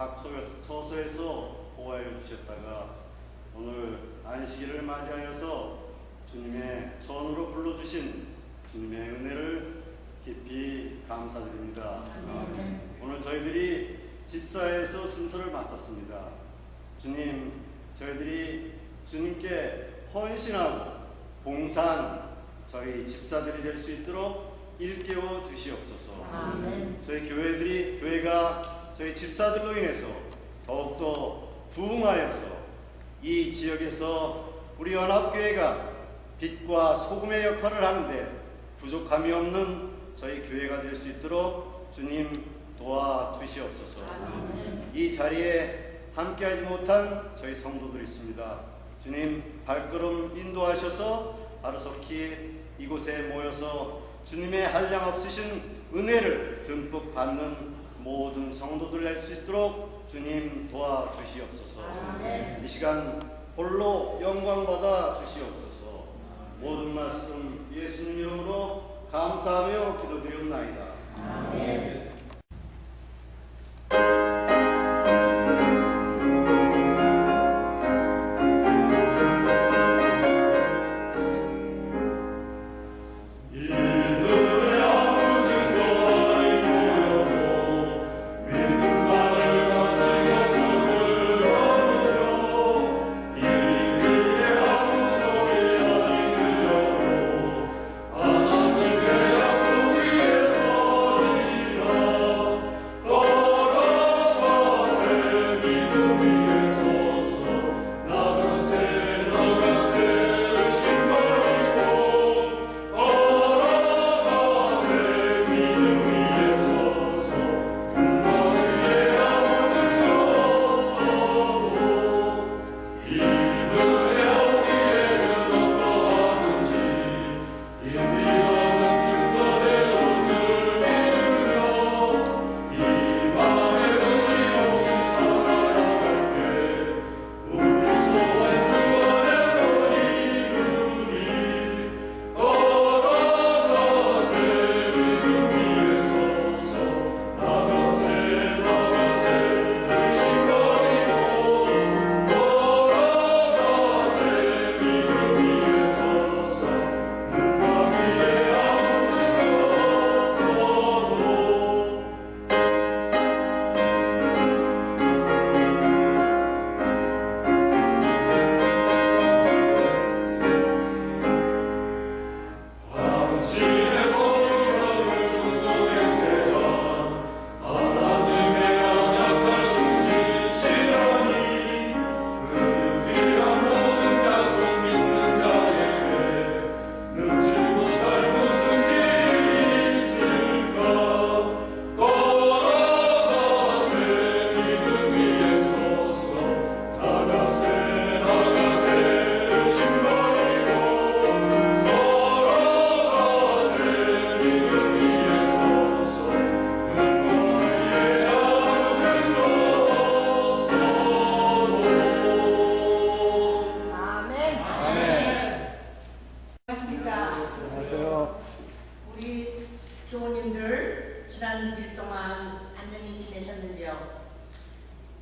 각 처소에서 보호하여 주셨다가 오늘 안식일을 맞이하여서 주님의 전으로 불러주신 주님의 은혜를 깊이 감사드립니다. 오늘 저희들이 집사에서 순서를 맡았습니다. 주님, 저희들이 주님께 헌신하고 봉사한 저희 집사들이 될 수 있도록 일깨워 주시옵소서. 저희 교회가 저희 집사들로 인해서 더욱더 부흥하여서 이 지역에서 우리 연합교회가 빛과 소금의 역할을 하는데 부족함이 없는 저희 교회가 될 수 있도록 주님 도와주시옵소서. 이 자리에 함께하지 못한 저희 성도들이 있습니다. 주님 발걸음 인도하셔서 하루속히 이곳에 모여서 주님의 한량없으신 은혜를 듬뿍 받는 모든 성도들 될 수 있도록 주님 도와주시옵소서. 이 시간 홀로 영광받아 주시옵소서. 모든 말씀 예수님 이름으로 감사하며 기도드리옵나이다. 아멘.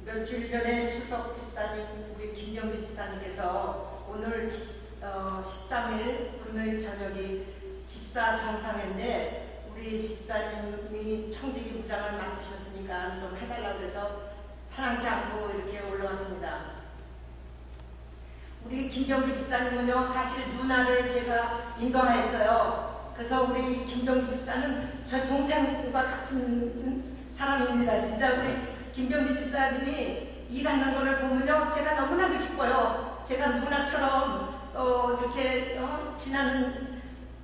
며칠 전에 수석 집사님, 우리 김병규 집사님께서 오늘 13일 금요일 저녁이 집사 정상회인데 우리 집사님이 청지기 부장을 맡으셨으니까 좀 해달라고 해서 사랑치 않고 이렇게 올라왔습니다. 우리 김병규 집사님은요, 사실 누나를 제가 인도하였어요. 그래서 우리 김병규 집사는 저 동생과 같은 사람입니다. 진짜 우리 김병규 집사님이 일하는 거를 보면요, 제가 너무나도 기뻐요. 제가 누나처럼 이렇게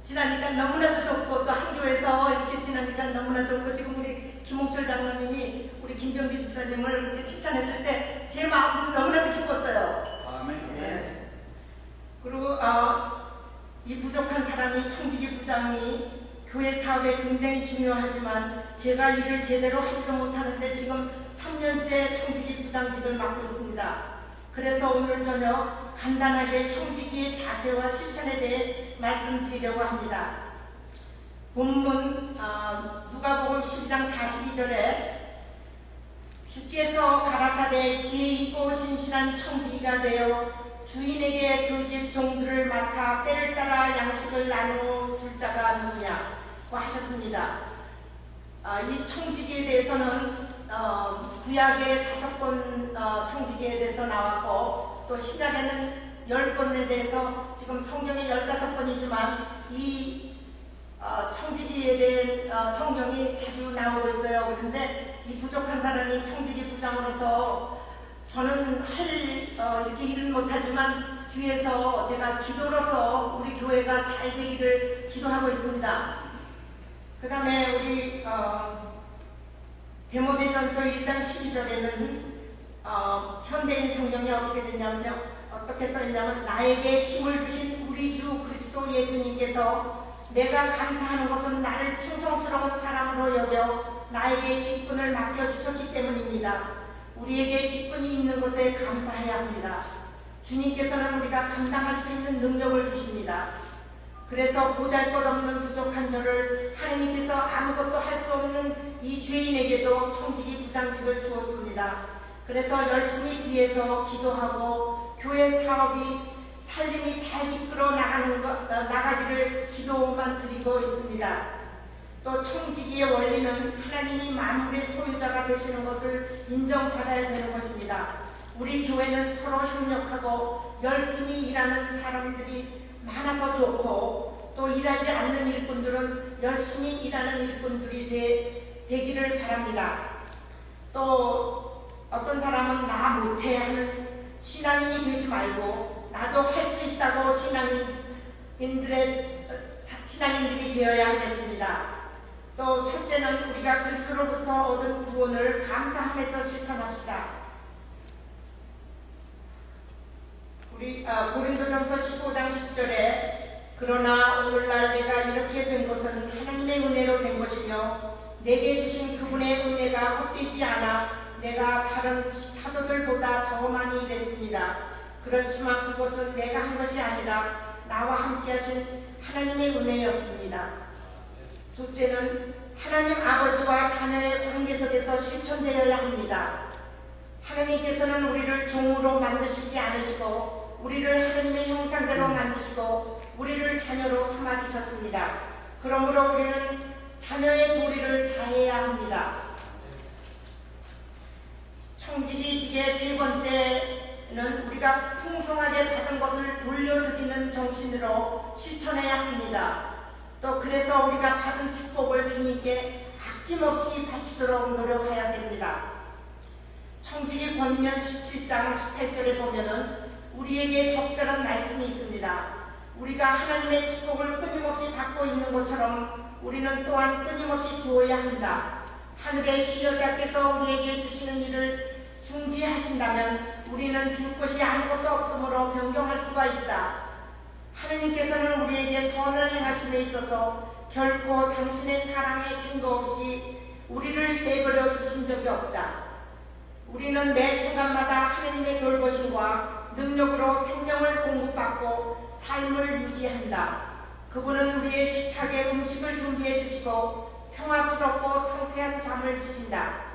지나니까 너무나도 좋고, 또 한교에서 이렇게 지나니까 너무나 좋고, 지금 우리 김홍철 장로님이 우리 김병규 집사님을 이렇게 칭찬했을 때 제 마음도 너무나도 기뻤어요. 아멘. 네. 그리고 이 부족한 사람이 청지기 부장이 교회 사업에 굉장히 중요하지만 제가 일을 제대로 하지도 못하는데 지금 3년째 청지기 부장직을 맡고 있습니다. 그래서 오늘 저녁 간단하게 청지기의 자세와 실천에 대해 말씀드리려고 합니다. 본문 누가복음 10장 42절에 주께서 가라사대 지혜 있고 진실한 청지기가 되어 주인에게 그 집 종들을 맡아 때를 따라 양식을 나누어 줄 자가 누구냐고 하셨습니다. 이 청지기에 대해서는 구약의 5번 청지기에 대해서 나왔고, 또 신약에는 10번에 대해서 지금 성경에 15번이지만 이 청지기에 대한 성경이 자주 나오고 있어요. 그런데 이 부족한 사람이 청지기 부장으로서 저는 이렇게 일을 못하지만 뒤에서 제가 기도로서 우리 교회가 잘 되기를 기도하고 있습니다. 그 다음에 우리 디모데전서 1장 12절에는 현대인 성경이 어떻게 되냐면요, 어떻게 써있냐면, 나에게 힘을 주신 우리 주 그리스도 예수님께서 내가 감사하는 것은 나를 충성스러운 사람으로 여겨 나에게 직분을 맡겨주셨기 때문입니다. 우리에게 직분이 있는 것에 감사해야 합니다. 주님께서는 우리가 감당할 수 있는 능력을 주십니다. 그래서 보잘것없는 부족한 저를 하느님께서 아무것도 할 수 없는 이 죄인에게도 청지기 부장직을 주었습니다. 그래서 열심히 뒤에서 기도하고 교회 사업이 살림이 잘 이끌어 나가기를 기도만 드리고 있습니다. 또 청지기의 원리는 하나님이 만물의 소유자가 되시는 것을 인정받아야 되는 것입니다. 우리 교회는 서로 협력하고 열심히 일하는 사람들이 많아서 좋고, 또 일하지 않는 일꾼들은 열심히 일하는 일꾼들이 되기를 바랍니다. 또 어떤 사람은 나 못해 하는 신앙인이 되지 말고 나도 할 수 있다고 신앙인들이 되어야 하겠습니다. 또 첫째는 우리가 그리스도로부터 얻은 구원을 감사하면서 실천합시다. 우리 고린도전서 15장 10절에 그러나 오늘날 내가 이렇게 된 것은 하나님의 은혜로 된 것이며 내게 주신 그분의 은혜가 헛되지 않아 내가 다른 사도들보다 더 많이 일했습니다. 그렇지만 그것은 내가 한 것이 아니라 나와 함께 하신 하나님의 은혜였습니다. 둘째는 하나님 아버지와 자녀의 관계 속에서 실천되어야 합니다. 하나님께서는 우리를 종으로 만드시지 않으시고 우리를 하나님의 형상대로 만드시고 우리를 자녀로 삼아주셨습니다. 그러므로 우리는 자녀의 도리를 다해야 합니다. 청지기직의 세 번째는 우리가 풍성하게 받은 것을 돌려드리는 정신으로 실천해야 합니다. 또 그래서 우리가 받은 축복을 주님께 아낌없이 바치도록 노력해야 됩니다. 청지기 권면 17장 18절에 보면은 우리에게 적절한 말씀이 있습니다. 우리가 하나님의 축복을 끊임없이 받고 있는 것처럼 우리는 또한 끊임없이 주어야 한다. 하늘의 시여자께서 우리에게 주시는 일을 중지하신다면 우리는 줄 것이 아무것도 없으므로 변경할 수가 있다. 하느님께서는 우리에게 선을 행하심에 있어서 결코 당신의 사랑의 증거 없이 우리를 내버려 두신 적이 없다. 우리는 매 순간마다 하느님의 돌보심과 능력으로 생명을 공급받고 삶을 유지한다. 그분은 우리의 식탁에 음식을 준비해 주시고 평화스럽고 상쾌한 잠을 주신다.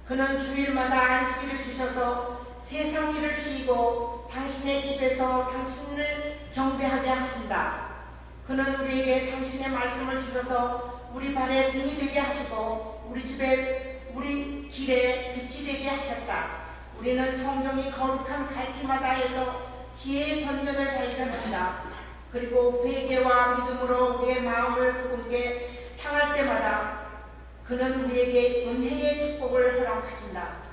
그는 주일마다 안식일을 주셔서 세상 일을 쉬고 당신의 집에서 당신을 경배하게 하신다. 그는 우리에게 당신의 말씀을 주셔서 우리 발에 등이 되게 하시고 우리 길에 빛이 되게 하셨다. 우리는 성경이 거룩한 갈피마다에서 지혜의 권면을 발견한다. 그리고 회개와 믿음으로 우리의 마음을 그분께 향할 때마다 그는 우리에게 은혜의 축복을 허락하신다.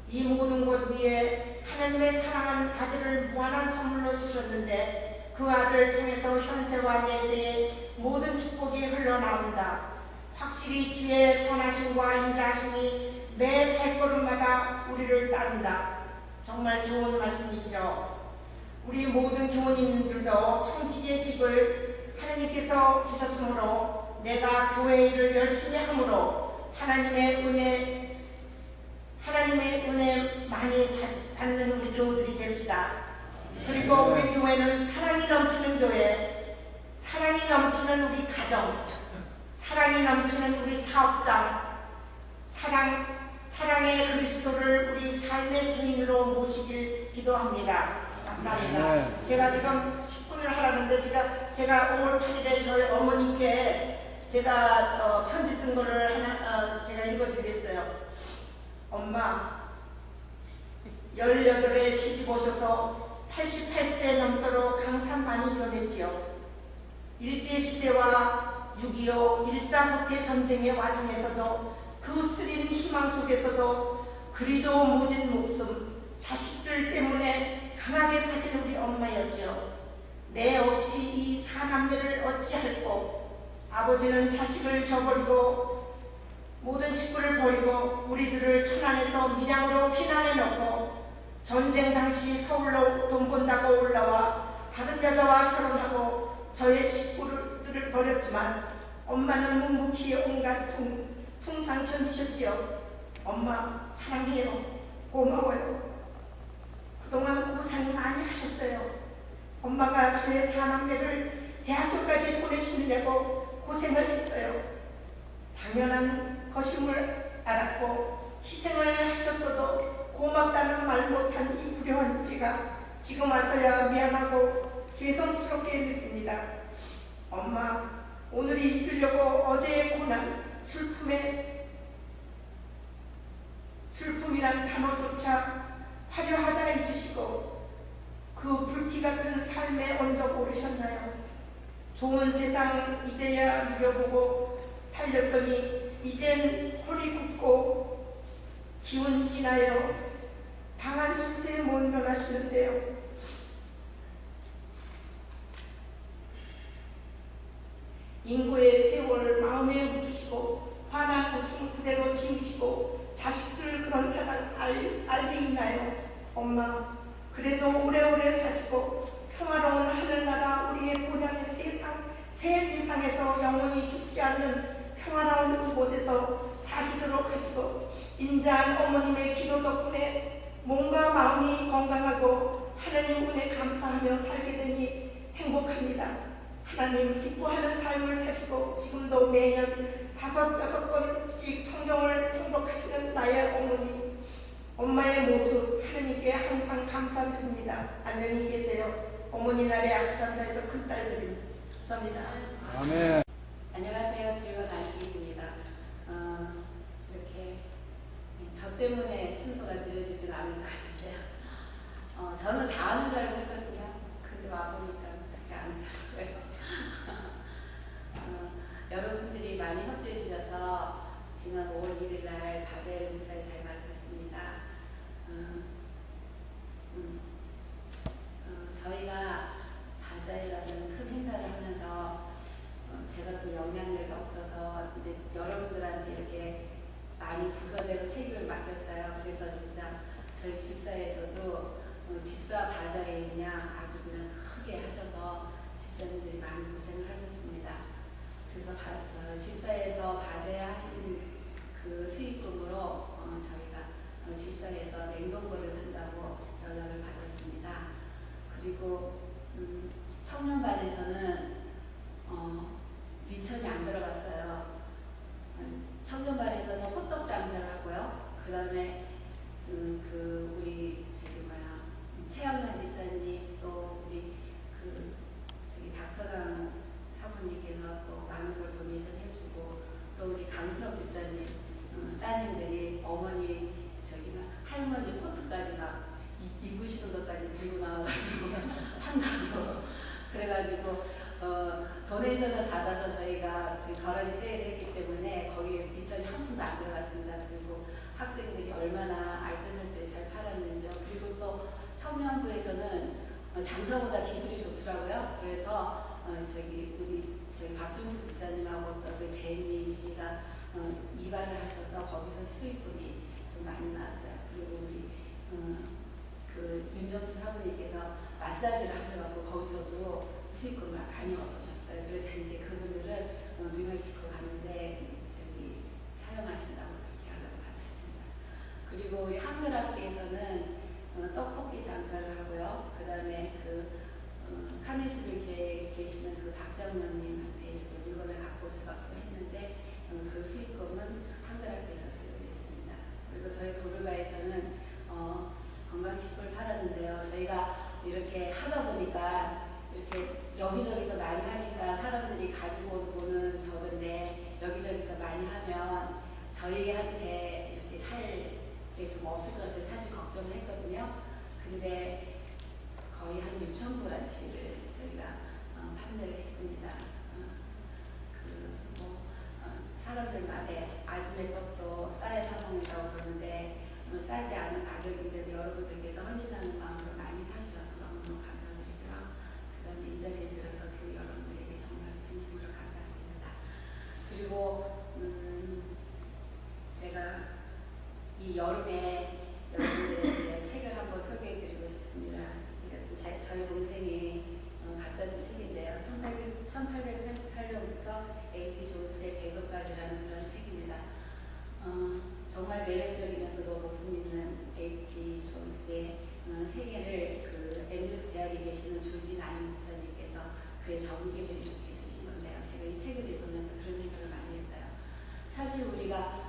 이 모든 것 위에 하나님의 사랑하는 아들을 무한한 선물로 주셨는데 그 아들을 통해서 현세와 내세의 모든 축복이 흘러나온다. 확실히 주의 선하심과 인자하심이 매 발걸음마다 우리를 따른다. 정말 좋은 말씀이죠. 우리 모든 교우님들도 청지기의 직을 하나님께서 주셨으므로 내가 교회 일을 열심히 함으로 하나님의 은혜 많이 받는 우리 교우들이 됩시다. 그리고 우리 교회는 사랑이 넘치는 교회, 사랑이 넘치는 우리 가정, 사랑이 넘치는 우리 사업장, 사랑의 그리스도를 우리 삶의 주인으로 모시길 기도합니다. 감사합니다. 제가 지금 10분을 하라는데 제가 5월 8일에 저희 어머니께 제가 편지 쓴 거를 하나 제가 읽어드리겠어요. 엄마, 18에 시집 오셔서 88세 넘도록 항상 많이 변했지요. 일제시대와 6.25 일사후퇴 전쟁의 와중에서도 그 쓰린 희망 속에서도 그리도 모진 목숨, 자식들 때문에 강하게 사신 우리 엄마였죠. 내 없이 이 사남매를 어찌할꼬. 아버지는 자식을 저버리고 모든 식구를 버리고 우리들을 천안에서 밀양으로 피난해놓고 전쟁 당시 서울로 돈 번다고 올라와 다른 여자와 결혼하고 저의 식구들을 버렸지만 엄마는 묵묵히 온갖 풍상 견디셨지요. 엄마 사랑해요. 고마워요. 그동안 고생 많이 하셨어요. 엄마가 저의 사남매를 대학교까지 보내시려고 고생을 했어요. 당연한 것임을 알았고 희생을 하셨어도 고맙다는 말 못한 이 불효한 제가 지금 와서야 미안하고 죄송스럽게 느낍니다. 엄마, 오늘이 있으려고 어제의 고난, 슬픔이란 단어조차 화려하다 잊으시고 그 불티 같은 삶의 언덕 오르셨나요? 좋은 세상 이제야 누려보고 살렸더니 이젠 홀이 굳고 기운 지나요. 방한 숲에 못 변하시는데요. 인고의 세월 마음에 묻으시고 화난 웃음 그대로 지으시고 자식들 그런 사장 알게 있나요? 엄마, 그래도 오래오래 사시고 평화로운 하늘나라 우리의 본향인 새 세상에서 영원히 죽지 않는 평화로운 그곳에서 사시도록 하시고 인자한 어머님의 기도 덕분에 몸과 마음이 건강하고 하나님 은혜 감사하며 살게 되니 행복합니다. 하나님 기뻐하는 삶을 사시고 지금도 매년 5, 6번씩 성경을 통독하시는 나의 어머니, 엄마의 모습 하나님께 항상 감사드립니다. 안녕히 계세요. 어머니 날에 아프란다에서 큰딸들이 감사합니다. 아멘. 안녕하세요. 즐거운 안식입니다. 이렇게 저 때문에 순서가 늦어지진 않을 것 같은데요. 저는 다 아는 줄 알고 했거든요. 근데 와보니까 그렇게 안 되더라고요. 여러분들이 많이 협조해 주셔서 지난 5월 1일 날 바젤 묵사를 잘 마쳤습니다. 저희가 바젤이라는 큰 행사를 하면서 제가 좀 영향력이 없어서 이제 여러분들한테 이렇게 많이 부서대고 책임을 맡겼어요. 그래서 진짜 저희 집사에서도 집사 바자에 그냥 아주 그냥 크게 하셔서 집사님들이 많이 고생을 하셨습니다. 그래서 저 집사에서 바제하신 그 수익금으로 저희가 집사에서 냉동고를 산다고 연락을 받았습니다. 그리고 청년반에서는 미천이 안 들어갔어요. 청년반에서는 호떡 장사를 하고요. 그 다음에 우리 최영란 집사님 또 우리 닥터강 사모님께서 또 많은 걸 도네이션 해주고 또 우리 강순옥 집사님 따님들이 어머니 할머니 코트까지 막 입으시는 것까지 들고 나와가지고 한다고 그래가지고 도네이션을 받아서 저희가 지금 거라지 세일을 했기 때문에 거기에 미천이 한 푼도 안 들어갔습니다. 그리고 학생들이 얼마나 알뜰살뜰 잘 팔았는지요. 그리고 또 청년부에서는 장사보다 기술이 좋더라고요. 그래서 저희 박준수 집사님하고 또 그 제니 씨가 이발을 하셔서 거기서 수익금이 좀 많이 나왔어요. 그리고 우리 그 윤정수 사모님께서 마사지를 하셔가지고 거기서도 수익금을 많이 얻으셨어요. 그래서 이제 그분들을 뉴멕시코 가는데 사용하신다고 그렇게 연락을 받았습니다. 그리고 우리 한글학교에서는 떡볶이 장사를 하고요. 그 다음에 카네스빌교에 계시는 그 박장로님한테 이렇게 물건을 갖고 오셔서 했는데 그 수익금은 한글학교에서 쓰게 됐습니다. 그리고 저희 도르가에서는 건강식품을 팔았는데요. 저희가 이렇게 하다 보니까 이렇게 여기저기서 많이 하니까 사람들이 가지고 온 돈은 적은데 여기저기서 많이 하면 저희한테 이렇게 살 게 좀 없을 것 같아서 사실 걱정을 했거든요. 근데 거의 한 6천 그라치를 저희가 판매를 했습니다. 사람들마다 아침에 떡도 싸야 사 먹는다고 그러는데 싸지 않은 가격인데도 여러분들께서 헌신하는 마음으로 많이 사주셔서 너무너무 감사드리고요. 그 다음에 이 자리에 들어서 그 여러분들에게 정말 진심으로 감사드립니다. 그리고 제가 이 여름에 여러분들에게 책을 한번 소개해드리고 싶습니다. 이것은 저희 동생이 갖다 준 책인데요. 1888년부터 A.T. 존스의 배도까지라는 그런 책입니다. 정말 매력적이면서도 목숨 있는 A.T. 존스의 세계를 그 앤드루스 대학에 계시는 조지 나인 목사님께서 그의 전기를 이렇게 쓰신 건데요. 제가 이 책을 읽으면서 그런 생각을 많이 했어요. 사실 우리가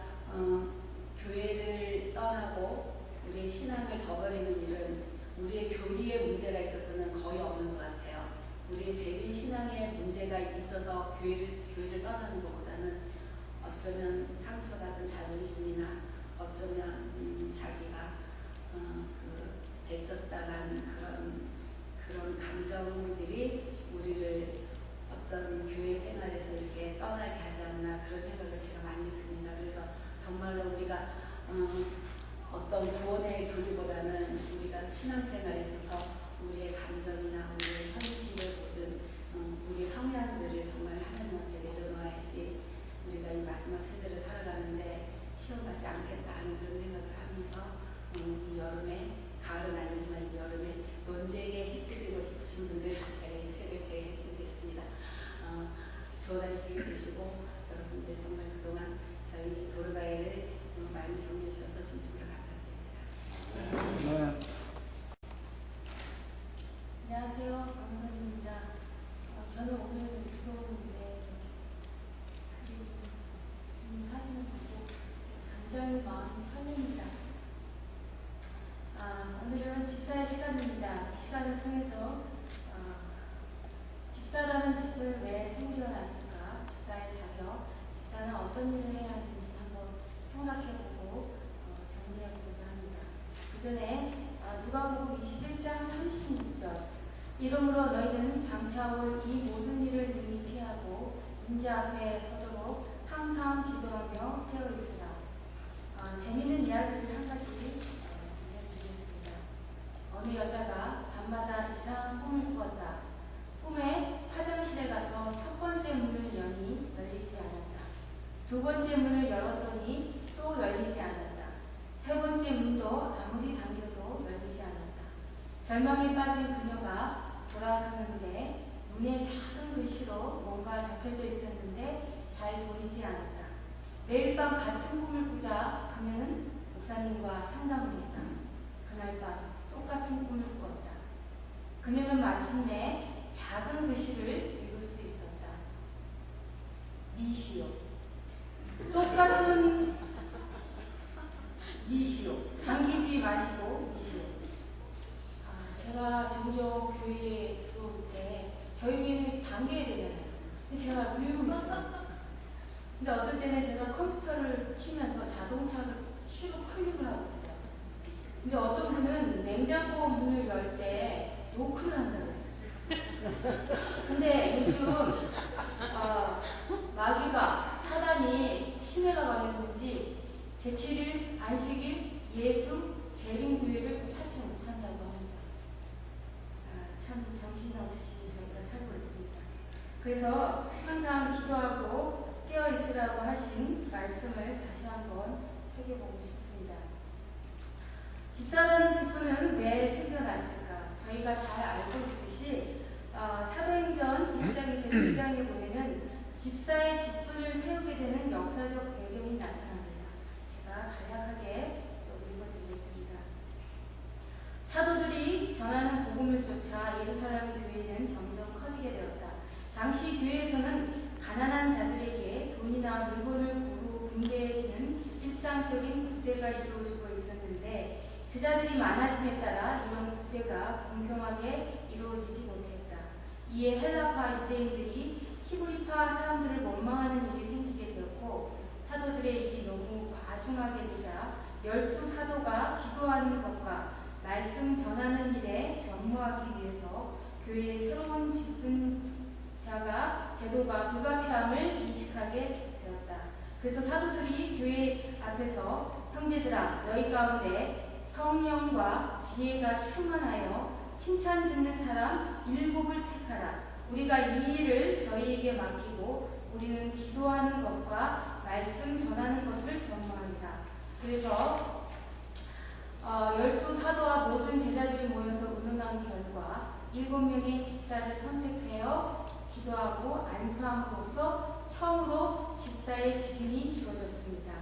교회를 떠나고 우리의 신앙을 저버리는 일은 우리의 교리의 문제가 있어서는 거의 없는 것 같아요. 우리의 재림 신앙에 문제가 있어서 교회를 떠나는 것보다는 어쩌면 상처받은 자존심이나 어쩌면 자기가 배쳤다간 그런 감정들이 우리를 어떤 교회 생활에서 이렇게 떠나게 하지 않나 그런 생각을 제가 많이 했습니다. 그래서 정말로 우리가 어떤 구원의 교리보다는 우리가 신앙생활에 있어서 우리의 감정이나 우리의 현실을 보든 우리의 성향들을 정말 하나님 앞에 내려놓아야지 우리가 이 마지막 세대를 살아가는데 시험받지 않겠다 하는 그런 생각을 하면서 이 여름에 가을은 아니지만 이 여름에 논쟁에 휩쓸리고 싶으신 분들 제가 이 책을 대여해드리겠습니다. 좋은 한식이 되시고 여러분들 정말 그동안 저희 도르가에를 많이 격려해 주셔서 진심으로 감사드립니다. 안녕하세요. 강선입니다. 저는 오늘 들어오는데 지금 사진을 보고 굉장히 마음이 설렙니다. 오늘은 집사의 시간입니다. 이 시간을 통해서 집사라는 집은 왜 생겨났을까? 집사의 자격, 집사는 어떤 일을 해야 하는지 한번 생각해보고 정리해보고자 합니다. 그 전에 누가복음 21장 36절 이러므로 너희는 장차올 이 모든 일을 능히 피하고 인자 앞에 서도록 항상 기도하며 깨어 있으라. 재미있는 이야기를 한 가지 들려드리겠습니다. 어느 여자가 밤마다 이상한 꿈을 꾸었다. 꿈에 화장실에 가서 첫 번째 문을 여니 열리지 않았다. 두 번째 문을 열었더니 또 열리지 않았다. 세 번째 문도 아무리 당겨도 열리지 않았다. 절망에 빠진 그녀가 돌아서는데 문에 작은 글씨로 뭔가 적혀져 있었는데 잘 보이지 않았다. 매일 밤 같은 꿈을 꾸자 그녀는 목사님과 상담을 했다. 그날 밤 똑같은 꿈을 꾸었다. 그녀는 마침내 작은 글씨를 읽을 수 있었다. 미시오. 똑같은 미시오. 당기지 마시고 미시오. 제가 종교 교회에 들어올 때 저희 교회는 당겨야 되잖아요. 근데 제가 밀고 있어요. 근데 어떨 때는 제가 컴퓨터를 키면서 자동차를 키로 클릭을 하고 있어요. 근데 어떤 분은 냉장고 문을 열 때 노크를 한다고 해요. 근데 요즘 마귀가 사단이 치매가 걸렸는지 제7일 안식일 예수 재림교회를 찾지 못한다고 합니다. 참 정신없이 저희가 살고 있습니다. 그래서 항상 기도하고 깨어있으라고 하신 말씀을 다시 한번 새겨보고 싶습니다. 집사라는 직분은 왜 생겨났을까? 저희가 잘 알고 있듯이 사도행전 1장에서 2장에 보면은 집사의 직분을 세우게 되는 역사적 배경이 나타납니다. 제가 간략하게 좀 읽어드리겠습니다. 사도들이 전하는 복음을 쫓아 예루살렘 교회는 점점 커지게 되었다. 당시 교회에서는 가난한 자들에게 돈이나 물건을 고루 분배해주는 일상적인 구제가 이루어지고 있었는데 제자들이 많아짐에 따라 이런 구제가 공평하게 이루어지지 못했다. 이에 헬라파 유대인들이 히브리파 사람들을 원망하는 일이 생기게 되었고 사도들의 일이 너무 과중하게 되자 12사도가 기도하는 것과 말씀 전하는 일에 전무하기 위해서 교회의 새로운 집근자가 제도가 불가피함을 인식하게 되었다. 그래서 사도들이 교회 앞에서 형제들아 너희 가운데 성령과 지혜가 충만하여 칭찬 듣는 사람 7을 택하라. 우리가 이 일을 저희에게 맡기고 우리는 기도하는 것과 말씀 전하는 것을 전무하리라. 그래서 12사도와 모든 제자들이 모여서 의논한 결과 7명의 집사를 선택하여 기도하고 안수함으로써 처음으로 집사의 직임이 주어졌습니다.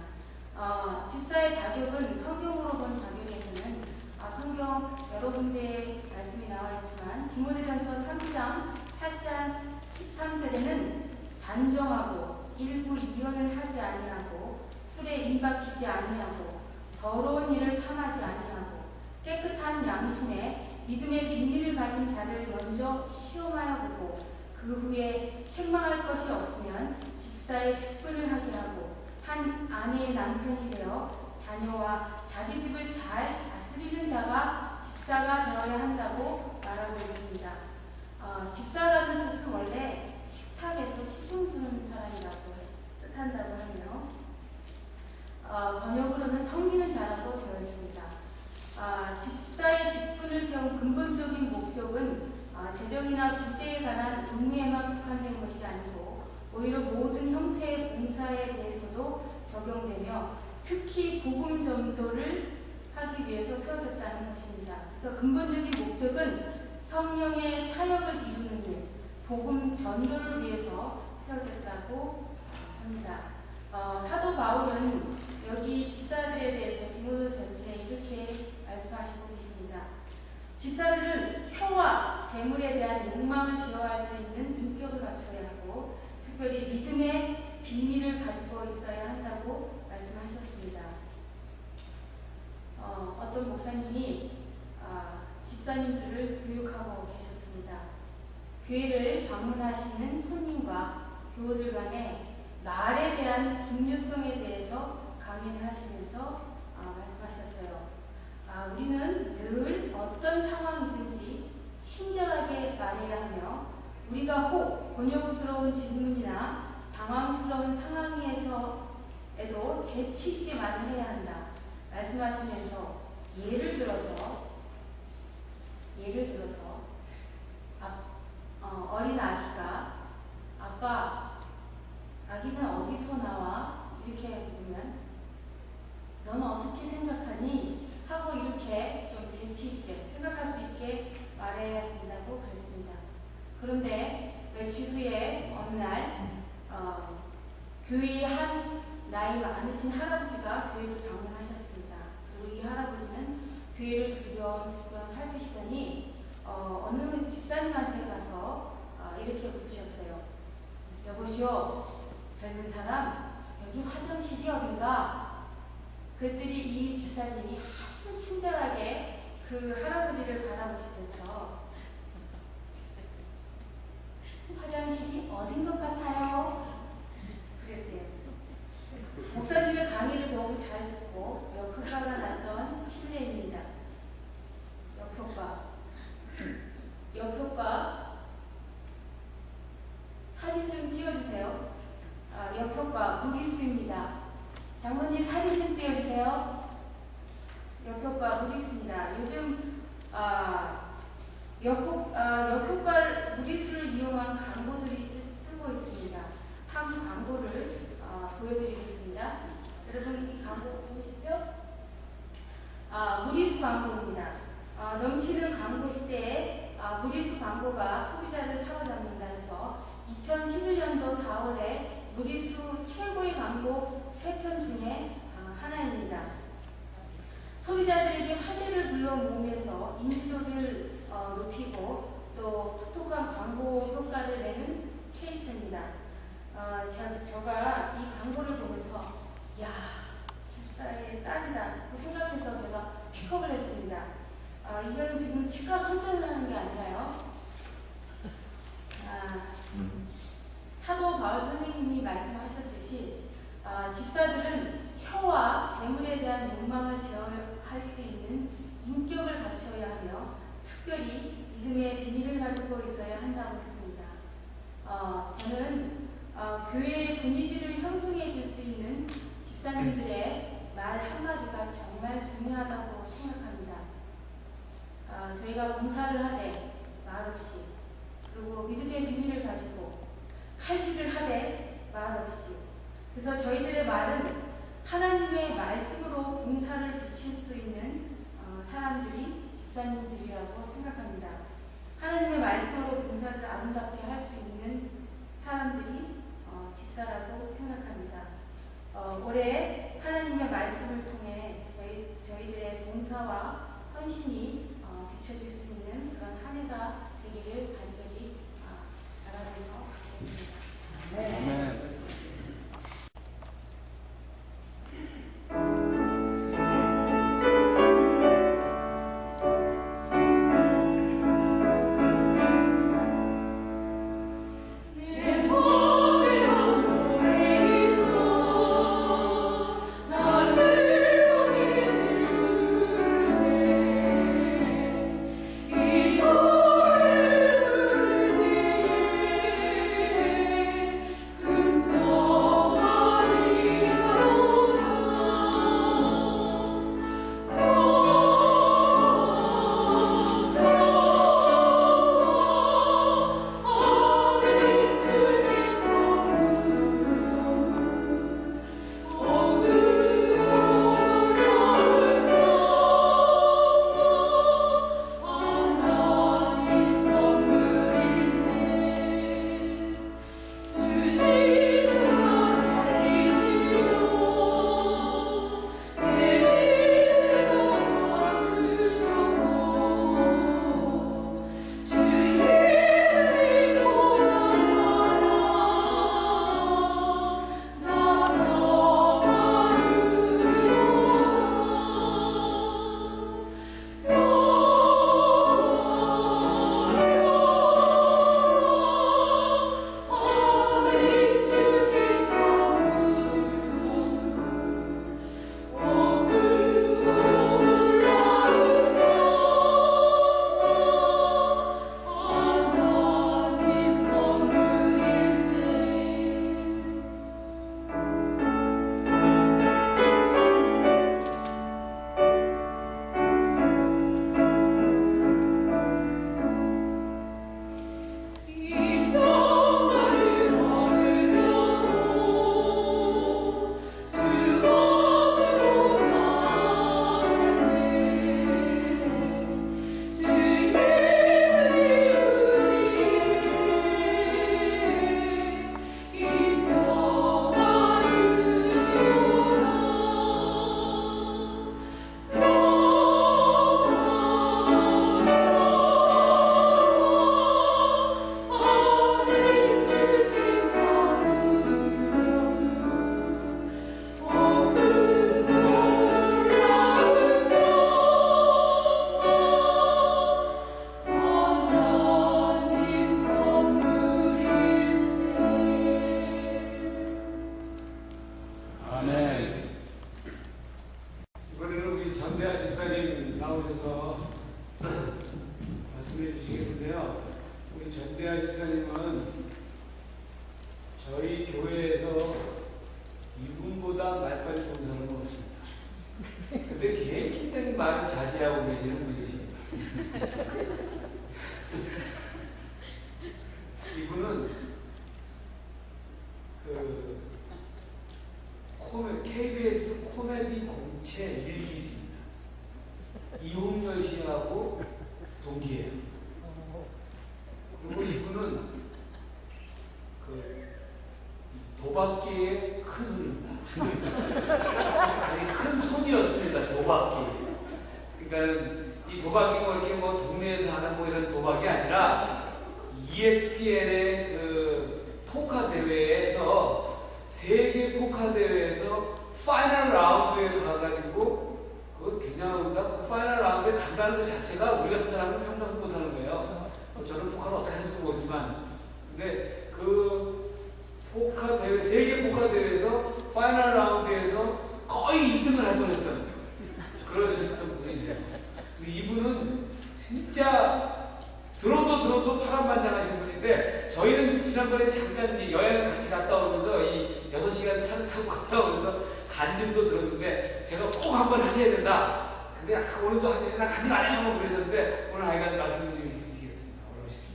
집사의 자격은 성경으로 본 자격에서는 성경 여러 군데 말씀이 나와 있지만 디모데전서 3장 8장 13절에는 단정하고 일부 이언을 하지 아니하고 술에 임박히지 아니하고 더러운 일을 탐하지 아니하고 깨끗한 양심에 믿음의 비밀을 가진 자를 먼저 시험하여 보고 그 후에 책망할 것이 없으면 집사의 직분을 하게 하고 한 아내의 남편이 되어 자녀와 자기 집을 잘 다스리는 자가 집사가 되어야 한다고 말하고 있습니다. 집사라는 뜻은 원래 식탁에서 시중 두는 사람이라고 뜻한다고 하며 번역으로는 섬기는 자라고 되어 있습니다. 집사의 직분을 세운 근본적인 목적은 재정이나 부재에 관한 의무에만 국한된 것이 아니고 오히려 모든 형태의 봉사에 대해서도 적용되며 특히 복음 전도를 하기 위해서 세워졌다는 것입니다. 그래서 근본적인 목적은 성령의 사역을 이루는 일, 복음 전도를 위해서 세워졌다고 합니다. 사도 바울은 여기 집사들에 대해서 디모데전서에 이렇게 말씀하시고 계십니다. 집사들은 혀와 재물에 대한 욕망을 제어할 수 있는 인격을 갖춰야 하고 특별히 믿음의 비밀을 가지고 있어야 한다고 말씀하셨습니다. 어떤 목사님이 집사님들을 교육하고 계셨습니다. 교회를 방문하시는 손님과 교우들 간에 말에 대한 중요성에 대해서 강의를 하시면서 말씀하셨어요. 우리는 늘 어떤 상황이든지 친절하게 말해야 하며 우리가 혹 곤욕스러운 질문이나 당황스러운 상황에서에도 재치 있게 말을 해야 한다. 말씀하시면서 예를 들어서 어린 아기가 아빠 아기는 어디서 나와? 이렇게 물으면 너는 어떻게 생각하니? 하고 이렇게 좀 재치 있게 생각할 수 있게 말해야 된다고 그랬습니다. 그런데 며칠 후에 어느 날 교회의 한 나이 많으신 할아버지가 교회를 방문하셨습니다. 그리고 이 할아버지는 교회를 두번 살피시더니 어느 집사님한테 가서 이렇게 묻으셨어요. 여보시오, 젊은 사람, 여기 화장실이 어딘가? 그랬더니 이 집사님이 아주 친절하게 그 할아버지를 바라보시면서 화장실이 어딘 것 같아요? 그랬대요. 목사님의 강의를 너무 잘 듣고 역효과가 났던 실례입니다. 역효과 사진 좀 띄워주세요. 역효과 무리수입니다. 장모님 사진 좀 띄워주세요. 역효과 무리수입니다. 요즘 역효과 무리수를 이용한 광고들이 뜨고 있습니다. 한 광고를 보여드리겠습니다. 여러분 이 광고 보시죠? 무리수 광고입니다. 넘치는 광고 시대에 무리수 광고가 소비자를 사로잡는다 해서 2011년도 4월에 무리수 최고의 광고 3편 중에 하나입니다. 소비자들에게 화제를 불러 모으면서 인지도를 높이고 또 톡톡한 광고 효과를 내는 케이스입니다. 제가 이 광고를 보면서 야 집사의 딸이다 생각해서 제가 픽업을 했습니다. 이건 지금 치과 선전을 하는 게 아니라요. 사도 바울 선생님이 말씀하셨듯이 집사들은 혀와 재물에 대한 욕망을 제어할 수 있는 인격을 갖추어야 하며 특별히 믿음의 비밀을 가지고 있어야 한다고 했습니다. 저는 교회의 분위기를 형성해 줄 수 있는 집사님들의 말 한마디가 정말 중요하다고 생각합니다. 저희가 봉사를 하되 말없이, 그리고 믿음의 비밀을 가지고 칼질을 하되 말없이, 그래서 저희들의 말은 하나님의 말씀으로 봉사를 비칠 수 있는 사람들이 집사님들이라고 생각합니다. 하나님의 말씀으로 봉사를 아름답게 할 수 있는 사람들이 집사라고 생각합니다. 올해 하나님의 말씀을 통해 저희들의 봉사와 헌신이 비춰질 수 있는 그런 한 해가 되기를 간절히 바라면서 하겠습니다. 아멘. KBS 코미디 공채 일기입니다. 이홍렬 씨하고 동기예요. 그리고 이분은 도박계의 큰 손입니다. 아니, 큰 손이었습니다. 도박계. 그러니까 이 도박이 뭐 이렇게 뭐 동네에서 하는 뭐 이런 도박이 아니라 ESPN의 그 포카 대회에서 세계 포카 대회에서 파이널 라운드에 가가지고 그걸 개념한다. 그 파이널 라운드에 간다는 것 자체가 우리 같은 사람은 상상도 못하는 거예요. 저는 포카를 어떻게 하는지 모르지만, 근데 그 포카 대회, 세계 포카 대회에서 파이널 라운드에서 거의 2등을 할 뻔했던 그러셨던 분이세요. 근데 이분은 진짜 들어도 파란만장하신 분인데, 저희는 지난번에 잠깐 여행을 같이 갔다 오면서 이 6시간 차를 타고 갔다 오면서 간증도 들었는데, 제가 꼭 한번 하셔야 된다. 근데 오늘도 하셔야 된다. 간증 안 해요. 뭐 그러셨는데, 오늘 하여간 말씀을 좀 있으시겠습니다. 어려우십시오.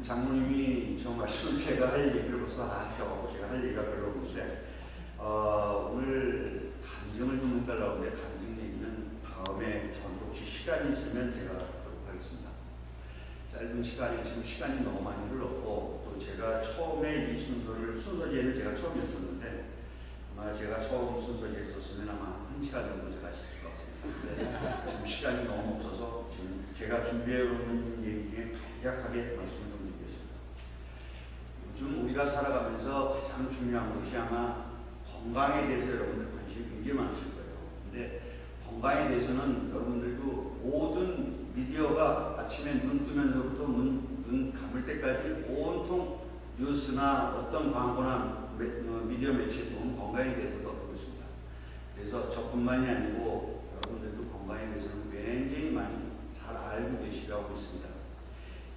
장로님이 저 말씀을 제가 할 얘기를 벌써 하셔서 제가 할 얘기가 별로 없는데, 오늘 간증을 좀 해달라고 하는데, 간증 얘기는 다음에 저한테 혹시 시간이 있으면 제가 하도록 하겠습니다. 짧은 시간이, 지금 시간이 너무 많이 흘렀고, 또 제가 처음에 이 순서지에는 제가 처음이었었는데, 아마 제가 처음 순서지에 있었으면 아마 1시간 정도 제가 했을 수가 없습니다. 근데 지금 시간이 너무 없어서 지금 제가 준비해온 얘기 중에 간략하게 말씀을 좀 드리겠습니다. 요즘 우리가 살아가면서 가장 중요한 것이 아마 건강에 대해서 여러분들 관심이 굉장히 많으실 거예요. 근데 건강에 대해서는 여러분들도 모든 미디어가 아침에 눈 뜨면서부터 눈 감을 때까지 온통 뉴스나 어떤 광고나 미디어 매체에서 오는 건강에 대해서도 얻고 있습니다. 그래서 저뿐만이 아니고 여러분들도 건강에 대해서는 굉장히 많이 잘 알고 계시라고 있습니다.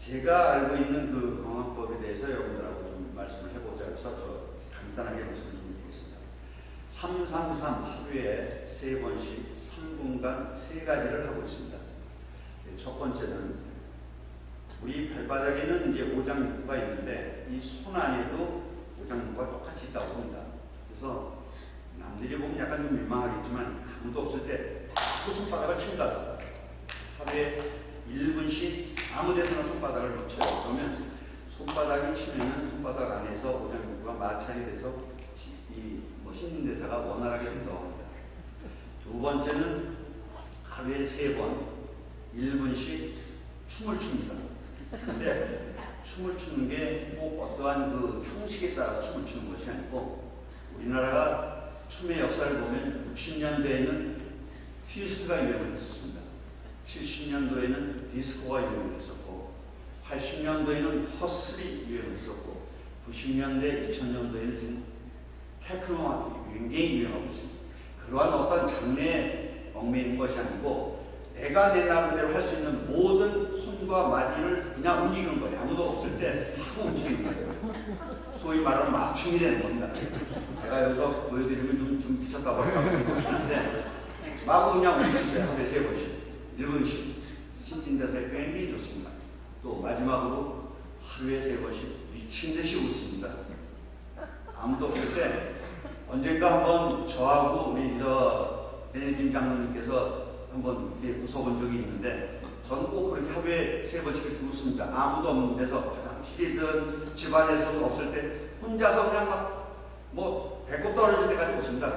제가 알고 있는 그 건강법에 대해서 여러분들하고 좀 말씀을 해보자 해서 저 간단하게 말씀을 좀 드리겠습니다. 333 하루에 3번씩 3분간 3가지를 하고 있습니다. 첫 번째는 우리 발바닥에는 이제 오장육부가 있는데 이 손 안에도 오장육부가 똑같이 있다고 합니다. 그래서 남들이 보면 약간 좀 민망하겠지만 아무도 없을 때 그 손바닥을 친다. 하루에 1분씩 아무 데서나 손바닥을 놓쳐요. 그러면 손바닥이 치면은 손바닥 안에서 오장육부가 마찰이 돼서 이 씻는 대사가 원활하게 된다고 합니다. 두 번째는 하루에 3번 1분씩 춤을 춥니다. 근데 춤을 추는 게 꼭 어떠한 그 형식에 따라 춤을 추는 것이 아니고, 우리나라가 춤의 역사를 보면 60년대에는 트위스트가 유행을 했었습니다. 70년도에는 디스코가 유행을 했었고, 80년도에는 허슬이 유행을 했었고, 90년대, 2000년도에는 지금 테크노가 굉장히 유행하고 있습니다. 그러한 어떤 장르에 얽매이는 것이 아니고, 내가 내 나름대로 할 수 있는 모든 손과 마디를 그냥 움직이는 거예요. 아무도 없을 때 하고 움직이는 거예요. 소위 말하는 맞춤이 되는 겁니다. 제가 여기서 보여드리면 좀 미쳤다고 하는데, 마구 그냥 움직이세요. 하루에 3번씩 1분씩 신진대사에 굉장히 좋습니다. 또 마지막으로 하루에 3번씩 미친듯이 웃습니다. 아무도 없을 때 언젠가 한번 저하고 우리 베네딕 장로님께서 한번 이렇게 웃어본 적이 있는데, 저는 꼭 그렇게 하루에 3번씩 이렇게 웃습니다. 아무도 없는 데서, 화장실이든 집안에서 없을 때 혼자서 그냥 막 뭐 배꼽 떨어질 때까지 웃습니다.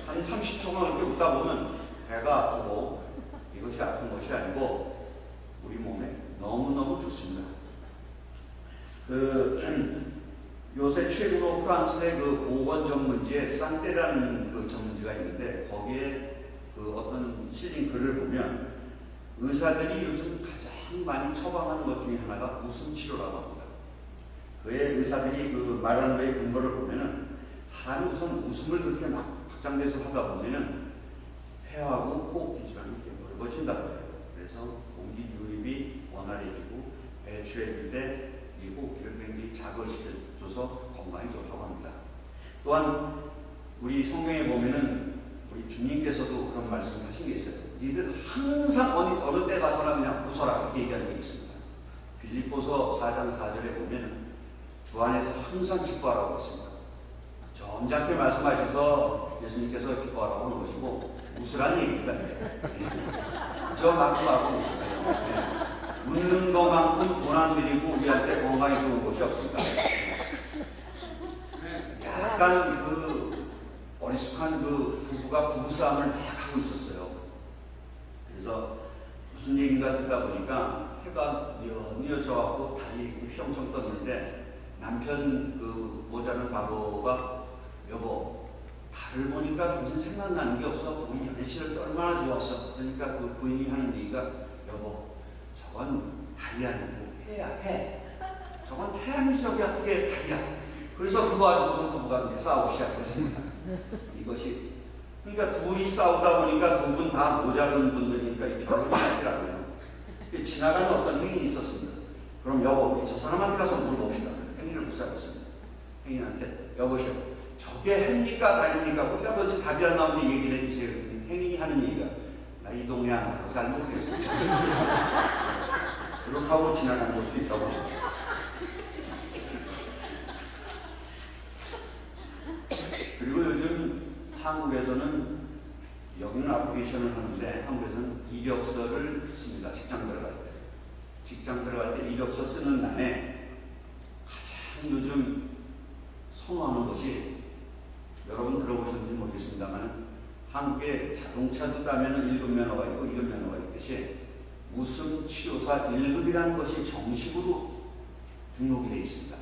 한 30초만 이렇게 웃다 보면 배가 아프고, 이것이 아픈 것이 아니고 우리 몸에 너무너무 좋습니다. 요새 최근으로 프랑스의 그 보건 전문지에 쌍떼라는 그 전문지가 있는데, 거기에 그 어떤 실린 글을 보면 의사들이 요즘 가장 많이 처방하는 것 중에 하나가 웃음 치료라고 합니다. 그의 의사들이 그 말하는 거에 근거를 보면은, 사람이 우선 웃음을 그렇게 막 확장돼서 하다 보면은 폐하고 호흡기 질환이 이렇게 넓어진다고 해요. 그래서 공기 유입이 원활해지고 배출해질 때 이 호흡기를 굉장히 자극시켜줘서 건강이 좋다고 합니다. 또한 우리 성경에 보면은 우리 주님께서도 그런 말씀을 하신 게 있어요. 니들 항상 어느 때 가서나 그냥 웃어라, 이렇게 얘기하는 게 있습니다. 빌립보서 4장 4절에 보면 주 안에서 항상 기뻐하라고 했습니다. 점잖게 말씀하셔서 예수님께서 기뻐하라고 하는 것이고, 웃으라는 얘기입니다. 저 마구 웃으세요. 웃는 것만큼 돈 안 들이고 우리한테 건강이 좋은 것이 없습니다. 약간 어리숙한 부부가 부부싸움을 막 하고 있었어요. 그래서 그래서 무슨 얘기인가 듣다 보니까 해가 뉘어져갖고 달이 휘엄청 떴는데 남편 그 모자는 바보가 여보 달을 보니까 당신 생각나는 게 없어? 우리 연애 시절 때 얼마나 좋았어? 그러니까 그 부인이 하는 얘기가 여보 저건 달이 아니고 해야 해. 저건 태양이 저기 어떻게 달이야. 그래서 그거 가지고서 부부가 싸우기 시작했습니다. 이것이 그러니까 둘이 싸우다 보니까 두 분 다 모자른 분들이니까 이 결론이 나더라고요. 지나가는 어떤 행인이 있었습니다. 그럼 여보 저 사람한테 가서 물어봅시다. 행인을 붙잡았습니다. 행인한테 여보시오 저게 해입니까 달입니까? 우리가 도대체 답이 안 나오는데 얘기를 해주세요. 그랬더니 행인이 하는 얘기가 나 이 동네 안 살아서 잘 모르겠어. 그렇게 하고 지나간 적도 있다고 합니다. 그리고 요즘 한국에서는 여기는 아프리케이션을 하는데 한국에서는 이력서를 씁니다. 직장 들어갈 때. 직장 들어갈 때 이력서 쓰는 날에 가장 요즘 선호하는 것이 여러분 들어보셨는지 모르겠습니다만 한국에 자동차도 따면 1급 면허가 있고 2급 면허가 있듯이 웃음 치료사 1급이라는 것이 정식으로 등록이 되어 있습니다.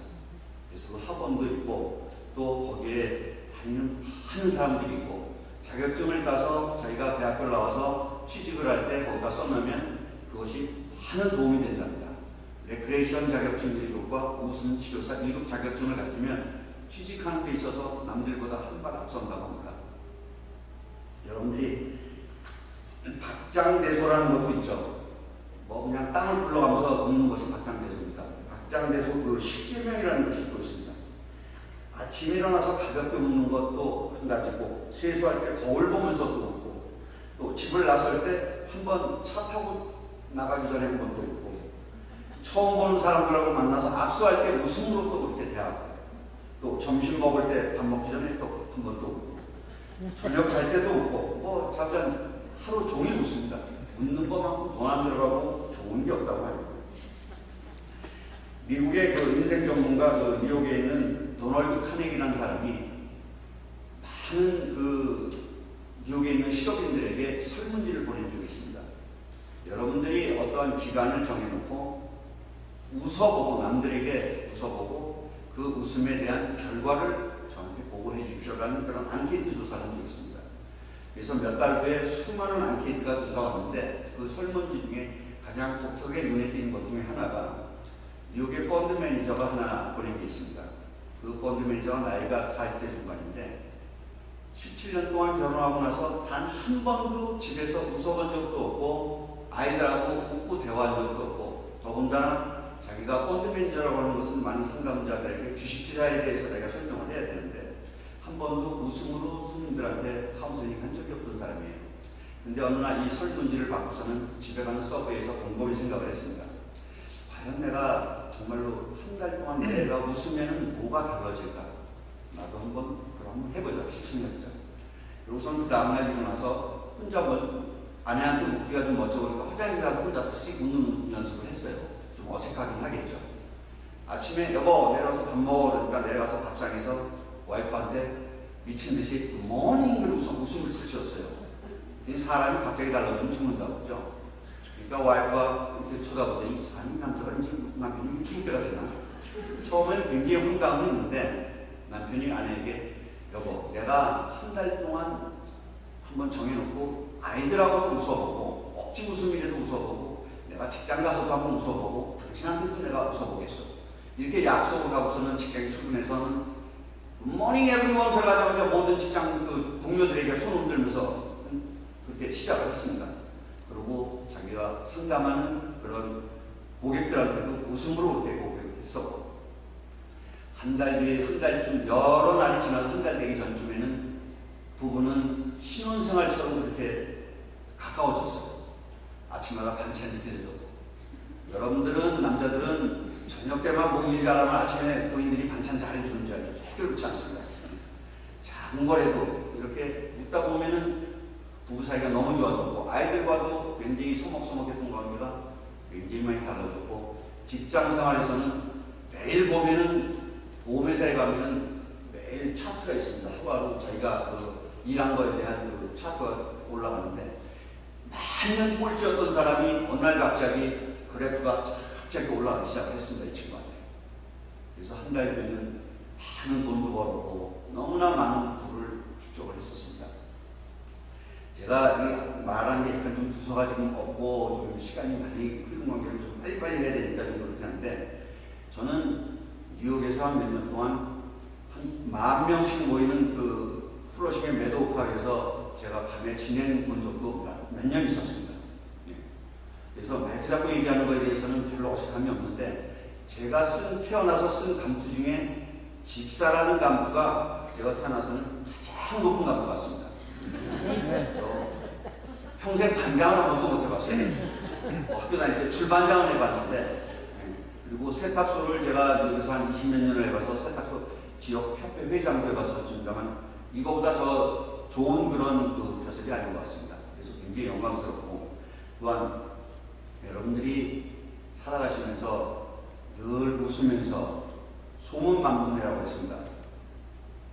그래서 그 학원도 있고 또 거기에 다니는 많은 사람들이 있고 자격증을 따서 자기가 대학교를 나와서 취직을 할 때 거기다 써놓으면 그것이 많은 도움이 된답니다. 레크레이션 자격증 1급과 웃음 치료사 1급 자격증을 가지면 취직하는 데 있어서 남들보다 한 발 앞선다고 합니다. 여러분들이 박장대소라는 것도 있죠. 뭐 그냥 땅을 굴러가면서 웃는 것이 박장대소입니다. 박장대소 그 십계명이라는 것이 또 있습니다. 아침에 일어나서 가볍게 웃는 것도 한 가지고 세수할 때 거울 보면서도 웃고 또 집을 나설 때 한 번 차 타고 나가기 전에 한 번 또 웃고 처음 보는 사람들하고 만나서 악수할 때 웃음으로 또 그렇게 대하고 또 점심 먹을 때 밥 먹기 전에 또 한 번 또 웃고 저녁 잘 때도 웃고 뭐 잠깐 하루 종일 웃습니다. 웃는 것만큼 돈 안 들어가고 좋은 게 없다고 하죠. 미국의 그 인생 전문가 그 뉴욕에 있는 도널드 카네기라는 사람이 많은 그 뉴욕에 있는 실업인들에게 설문지를 보낸 적이 있습니다. 여러분들이 어떠한 기간을 정해놓고 웃어보고 남들에게 웃어보고 그 웃음에 대한 결과를 저한테 보고해 주십시오라는 그런 앙케이트 조사를 한 적이 있습니다. 그래서 몇 달 후에 수많은 앙케이트가 조사왔는데 그 설문지 중에 가장 독특하게 눈에 띄는 것 중에 하나가 뉴욕의 펀드 매니저가 하나 보낸 게 있습니다. 그 펀드 매니저가 나이가 40대 중반인데 17년 동안 결혼하고 나서 단 한 번도 집에서 웃어본 적도 없고 아이들하고 웃고 대화한 적도 없고 더군다나 자기가 펀드 매니저라고 하는 것은 많은 상담자들에게 주식 투자에 대해서 자기가 설명을 해야 되는데 한 번도 웃음으로 손님들한테 카운셀링 한 적이 없던 사람이에요. 근데 어느 날 이 설문지를 받고서는 집에 가는 서브웨이에서 곰곰이 생각을 했습니다. 과연 내가 정말로 한 달 동안 내가 웃으면 뭐가 달라질까? 나도 한번 그럼 해보자. 실천해보자. 그리고선 그 다음날 일어나서 혼자 아내한테 웃기가 좀 멋져보니까 화장실 가서 혼자서 씩 웃는 연습을 했어요. 좀 어색하긴 하겠죠. 아침에 여보 내려가서 밥 먹어 그러니까 내려가서 밥상에서 와이프한테 미친 듯이 굿모닝 그러고서 웃음을 치셨어요. 사람이 갑자기 달라지면 죽는다고 그죠? 그러니까 와이프가 이렇게 쳐다보더니 아니 남자가 이제 남편이 죽을 때가 되나? 처음에는 굉장히 황당했는데 남편이 아내에게 여보 내가 한 달 동안 한번 정해놓고 아이들하고도 웃어보고 억지 웃음이라도 웃어보고 내가 직장 가서도 한번 웃어보고 당신한테도 내가 웃어보겠어. 이렇게 약속을 하고서는 직장에 출근해서는 굿모닝 에브리원 들어가자마자 모든 직장 그 동료들에게 손 흔들면서 그렇게 시작을 했습니다. 그리고 자기가 상담하는 그런 고객들한테도 웃음으로 그렇게 고백을 했었고 한 달 뒤에 한 달쯤 여러 날이 지나서 한 달 되기 전쯤에는 부부는 신혼생활처럼 그렇게 가까워졌어요. 아침마다 반찬이 틀려졌고 여러분들은 남자들은 저녁 때만 뭐 일 잘하면 아침에 부인들이 반찬 잘해주는 줄 알죠. 절대 그렇지 않습니다. 작은 거라도 이렇게 웃다 보면은 부부 사이가 너무 좋아졌고 아이들과도 굉장히 소먹소먹했던 관계가 굉장히 많이 달라졌고 직장 생활에서는 매일 보면은 보험회사에 가면은 매일 차트가 있습니다. 하루하루 자기가 그 일한 거에 대한 그 차트가 올라가는데 많은 꼴찌였던 사람이 어느 날 갑자기 그래프가 갑자기 올라가기 시작했습니다. 이 친구한테. 그래서 한 달 뒤에는 많은 돈도 벌었고 너무나 많은 부를 축적을 했었습니다. 제가 이 말하는 게 약간 좀 두서가 지금 없고 좀 시간이 많이 흐른 관계로 좀 빨리빨리 해야 되니까 좀 그렇긴 한데, 저는 뉴욕에서 한 몇 년 동안 한 10,000명씩 모이는 그 플러싱의 매도우파에서 제가 밤에 지낸 본 적도 몇 년 있었습니다. 예. 그래서 마이크 잡고 얘기하는 거에 대해서는 별로 어색함이 없는데, 제가 태어나서 쓴 감투 중에 집사라는 감투가 제가 태어나서는 가장 높은 감투 같습니다. 저 평생 반장을 한 번도 못 해봤어요. 학교 다닐 때 줄반장을 해봤는데, 그리고 세탁소를 제가 여기서 한 20몇 년을 해봐서 세탁소 지역협회 회장도 해봤었습니다만 이거보다 더 좋은 그런 그 표석이 아닌 것 같습니다. 그래서 굉장히 영광스럽고, 또한 여러분들이 살아가시면서 늘 웃으면서 소문만문이라고 했습니다.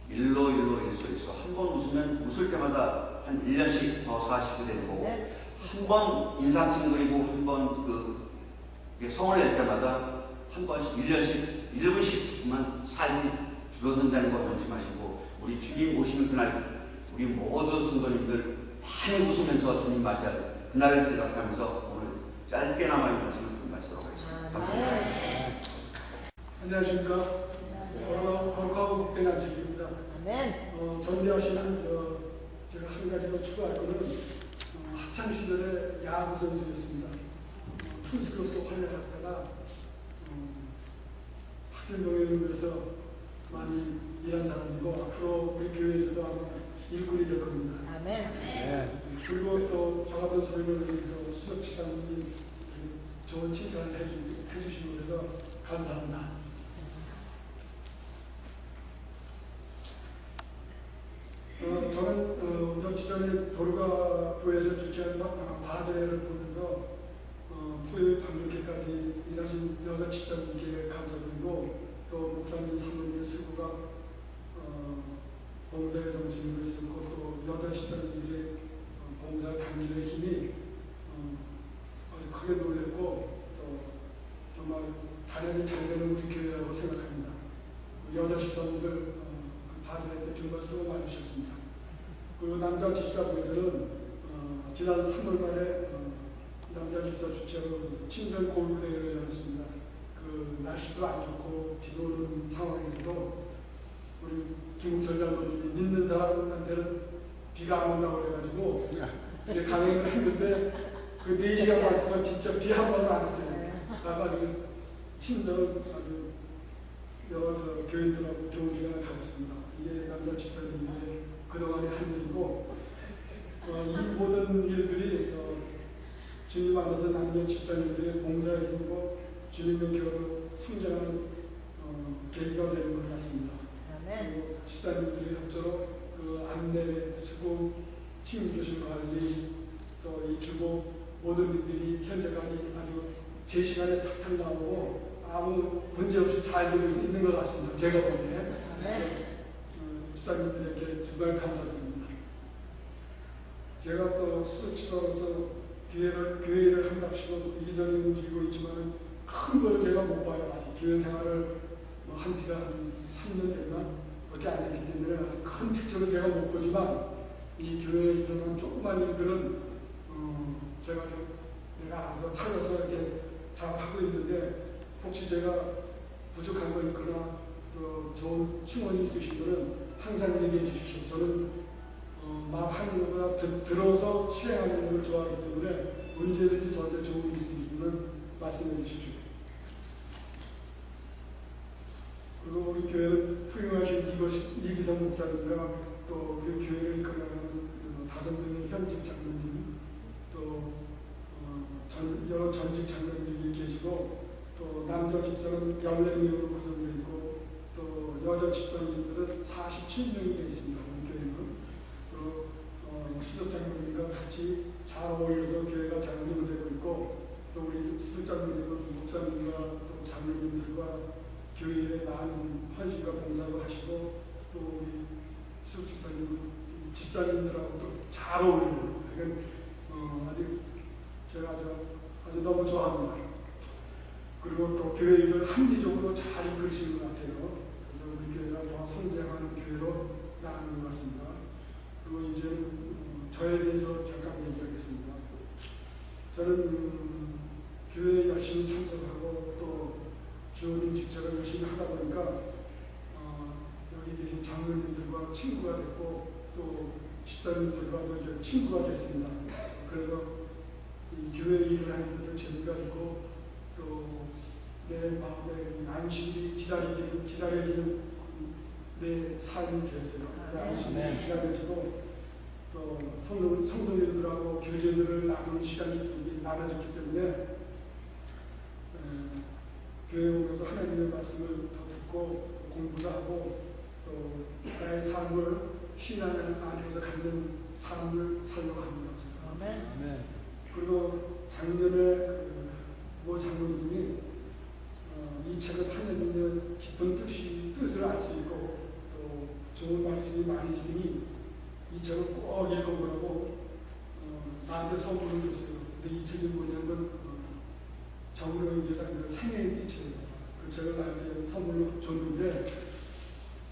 일로 일소일소. 한 번 웃으면 웃을 때마다 한 1년씩 더 사시게 되는 거고, 한 번 인상 찡그리고 한 번 성을 낼 때마다 한 번씩 1년씩 1분씩만 삶이 줄어든다는 거 명심하시고, 우리 주님 오시는 그날 우리 모두 성도님들 많이 웃으면서 주님 맞이할 그날을 기다려가면서 오늘 짧게나마 이 말씀을 말씀하도록 하겠습니다. 감사합니다. 안녕하십니까. 거룩하고 복된 안식입니다. 전대하시는 제가 한 가지 더 추가할 것은 학창 시절에 야구 선수였습니다. 투수로서 활약했다가 학교 노예를 위해서 많이 일한 사람이고, 앞으로 우리 교회에서도 아마 일꾼이 될 겁니다. 그리고 또 저 같은 소리를 수석지사님이 좋은 칭찬을 해주시고 그래서 감사합니다. 저는 며칠 전에 도로가부에서 주최한 바대회를 보면서 후에 방송회까지 일하신 여자 지자분께 감사드리고, 또 목사님 사모님의 수고가 봉사의 정신으로 있었고, 또 여자 지자분들의 봉사 감리의 힘이 아주 크게 놀랐고, 또 정말 단연히 잘 되는 우리 교회라고 생각합니다. 여자 지자분들 바대회 때 정말 수고 많으셨습니다. 그리고 남자 집사부에서는 지난 3월 말에 남자 집사 주최로 친선 골프 대회를 열었습니다. 그 날씨도 안 좋고 비도 오는 상황에서도 우리 김웅철 장로님이 믿는 사람한테는 비가 안 온다고 그래가지고 강행을 했는데 그 4시간 반 동안 진짜 비 한 번도 안 왔어요. 그래가지고 친선 아주 여러 교인들하고 좋은 시간을 가졌습니다. 이게 남자 집사님들의 그동안의 한 일이고, 이 모든 일들이 주님 안에서 남녀 집사님들의 봉사에 이루고 주님의 교회로 성장하는 계기가 되는 것 같습니다. 그리고 집사님들의 협조로 그 안내, 수고, 침교실 관리, 또 이 주보 모든 일들이 현재까지 아주 제 시간에 탁탁 나오고 아무 문제 없이 잘 되고 있는 것 같습니다. 제가 보기에. 집사님들에게 정말 감사드립니다. 제가 또 수석지사로서 교회를 한답시고 이전에 움직이고 있지만 큰 거를 제가 못 봐요. 아직 교회 생활을 한 지가 한 3년 됐나? 그렇게 안 됐기 때문에 아주 큰 픽처를 제가 못 보지만 이 교회에 일어난 조그만 일들은 내가 알아서 찾아서 이렇게 다 하고 있는데, 혹시 제가 부족한 거 있거나 또 좋은 충원이 있으시면 항상 얘기해 주십시오. 저는 말하는 것보다 들어서 실행하는 것을 좋아하기 때문에 언제든지 저한테 좋은 게 있으시면 말씀해 주십시오. 그리고 우리 교회는 훌륭하신 이기성 목사님과 또 우리 교회를 이끌어가는 5명의 현직 장로님, 또 여러 전직 장로님이 계시고, 또 남자 집사는 14명으로 구성되어 있고, 또 여자 집사님들은 47명이 되어 있습니다. 우리 교회는. 또 수석장로님과 같이 잘 어울려서 교회가 잘 운영되고 있고, 또 우리 수석장로님은 목사님과 또 장로님들과 교회에 많은 헌신과 봉사도 하시고, 또 우리 수석집사님은 집사님들하고도 잘 어울려요. 아주 제가 아주 너무 좋아합니다. 그리고 또 교회 일을 합리적으로 잘 이끌으시는 것 같아요. 그래서 우리 교회가 더 성장하는 교회로 나가는 것 같습니다. 그리고 이제는 저에 대해서 잠깐 얘기하겠습니다. 저는 교회에 열심히 참석하고 또 주어진 직책을 열심히 하다 보니까 여기 계신 장로님들과 친구가 됐고 또 집사님들과도 이제 친구가 됐습니다. 그래서 이 교회 일을 하는 것도 재미가 있고 또 내 마음에 안식이 기다려지는 내 삶이 되었어요. 안식이 기다려지고 또 성도님들하고 교제들을 나누는 시간이 많아졌기 때문에 교회에 오면서 하나님의 말씀을 더 듣고 공부도 하고 또 나의 삶을 신앙 안에서 갖는 삶을 살려고 합니다. 아멘. 그리고 작년에 모 장로님이 이 책을 하나님의 깊은 뜻을 알 수 있고 또 좋은 말씀이 많이 있으니 이 책을 꼭 읽어보라고 나한테 선물을 줬어요. 근데 이 책이 뭐냐면 정로의 아니라 생애의 빛이에요. 그 책을 나한테 선물로 줬는데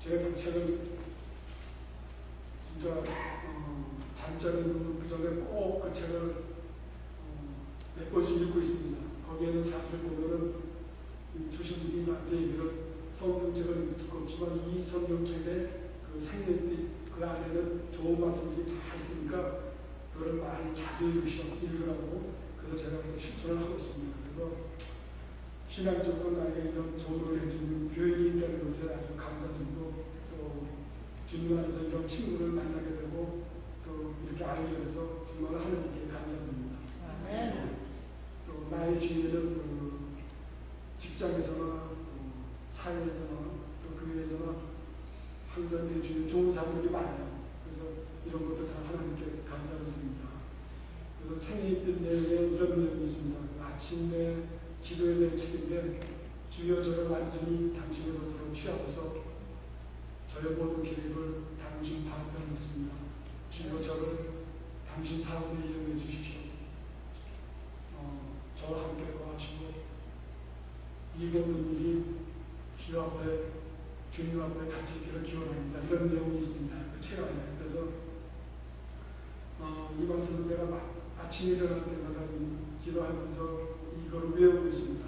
제가 그 책을 진짜 잠자리 눕기 전에 꼭 그 책을 몇 번씩 읽고 있습니다. 거기에는 사실 보면은 주신 분이 나한테 이런 성경책을 듣고 없지만 이 성경책에 그 생애빛 그 안에는 좋은 말씀들이 다 있으니까 그걸 많이 자주 읽으라고 그래서 제가 실천을 하고 있습니다. 그래서 신앙적으로 나에게 이런 조언을 해주는 교인이 있다는 것에 아주 감사드리고 또 주님 안에서 이런 친구를 만나게 되고 또 이렇게 알게 돼서 정말 하나님께 감사드립니다. 아멘. 또 나의 주위에는 직장에서나 사회에서나 또 교회에서나 항상 내 주위에 좋은 사람들이 많아요. 그래서 이런 것도 다 하나님께 감사를 드립니다. 그래서 생애빛 내용에 이런 내용이 있습니다. 아침에 기도에 대한 책인데 주여 저를 완전히 당신의 것으로 취하고서 저의 모든 계획을 당신 가운데 놓습니다. 주여 저를 당신 사업에 이용해 주십시오. 저와 함께 거하시고 이 모든 일이 주여 앞에 주님 앞에 같이 있기를 기원합니다. 이런 내용이 있습니다. 그 책 안에. 그래서 이 말씀을 내가 아침에 일어날 때마다 기도하면서 이걸 외우고 있습니다.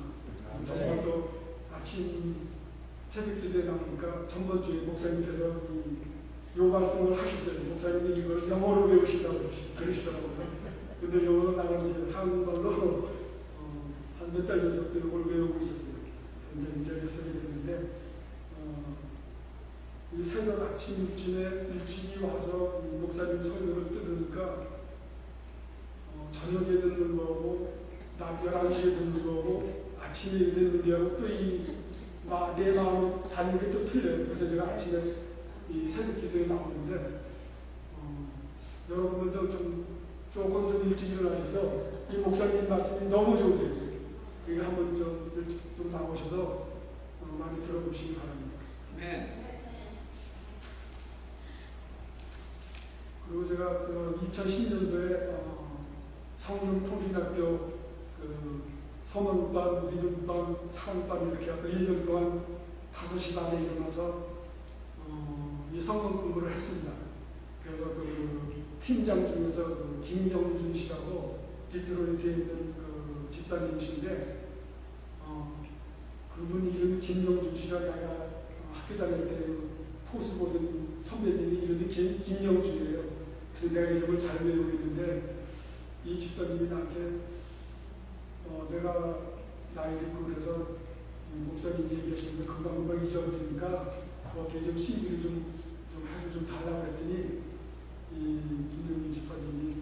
정말 또 아침 새벽 기도에 나오니까 전번주에 목사님께서 이 말씀을 하셨어요. 목사님이 이걸 영어로 외우시다고 그러시더라고요. 근데 영어로 나는 한국말로 한 몇 달 연속 이걸 외우고 있었어요. 근데 이제 해석이 됐는데 이 새벽 아침쯤에 일찍이 와서 이 목사님 설교를 들으니까 저녁에 듣는 거고 낮 11시에 듣는 거고 아침에 듣는 거하고 또 내 마음이 다른 게 또 틀려요. 그래서 제가 아침에 이 새벽 기도에 나오는데 여러분들도 조금 좀 일찍 일어나셔서 이 목사님 말씀이 너무 좋으세요. 그러니까 한번 좀 나오셔서 많이 들어보시기 바랍니다. 네. 그리고 제가 2010년도에 성령통신학교 선언반, 믿음반, 사랑반 이렇게 하고 1년 동안 5시 반에 일어나서 이 성경 공부를 했습니다. 그래서 그 팀장 중에서 김경준 씨라고 디트로이트에 있는 그 집사님이신데 그분 이름이 김경준 씨라 내가 학교 다닐 때 포수 보던 선배님이 이름이 김영준이에요. 그래서 내가 이름을 잘 외우고 있는데 이 집사님이 나한테 내가 나이를 있고 그래서 목사님 얘기하시는 거 금방 잊어버리니까 어떻게 좀 CD를 좀 해서 좀 달라고 했더니 이 김영준 집사님이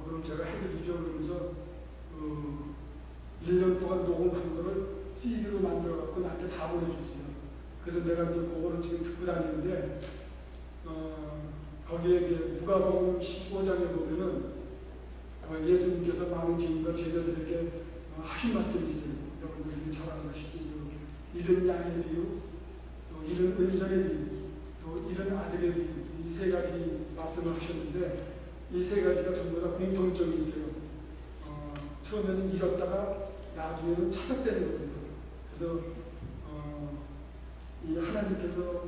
그럼 제가 해드리죠 그러면서 1년 동안 녹음한 거를 CD로 만들어갖고 나한테 다 보내줬어요. 그래서 내가 이제 그거를 지금 듣고 다니는데 거기에 이제 누가복음 15장에 보면은 예수님께서 많은 주님과 제자들에게 하신 말씀이 있어요. 여러분들이 잘 아시기 이른 양의 비유, 또 이른 은전의 비유, 또 이른 아들의 비유 이 세 가지 말씀을 하셨는데 이 세 가지가 전부 다 공통점이 있어요. 처음에는 잃었다가 나중에는 찾았다는 겁니다. 그래서 이 하나님께서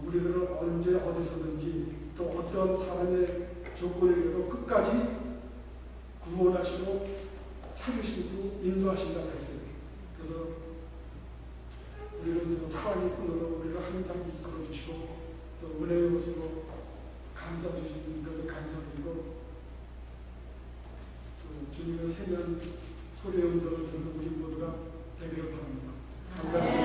우리들을 언제 어디서든지 또 어떤 사람의 조건이라도 끝까지 구원하시고 찾으시고 인도하신다고 했어요. 그래서 우리는 사랑의 끈으로 우리를 항상 이끌어주시고 또 은혜의 것으로 감사주시는 것을 감사드리고 또 주님의 세미한 소리의 음성을 듣는 우리 모두가 되기를 바랍니다. 감사합니다.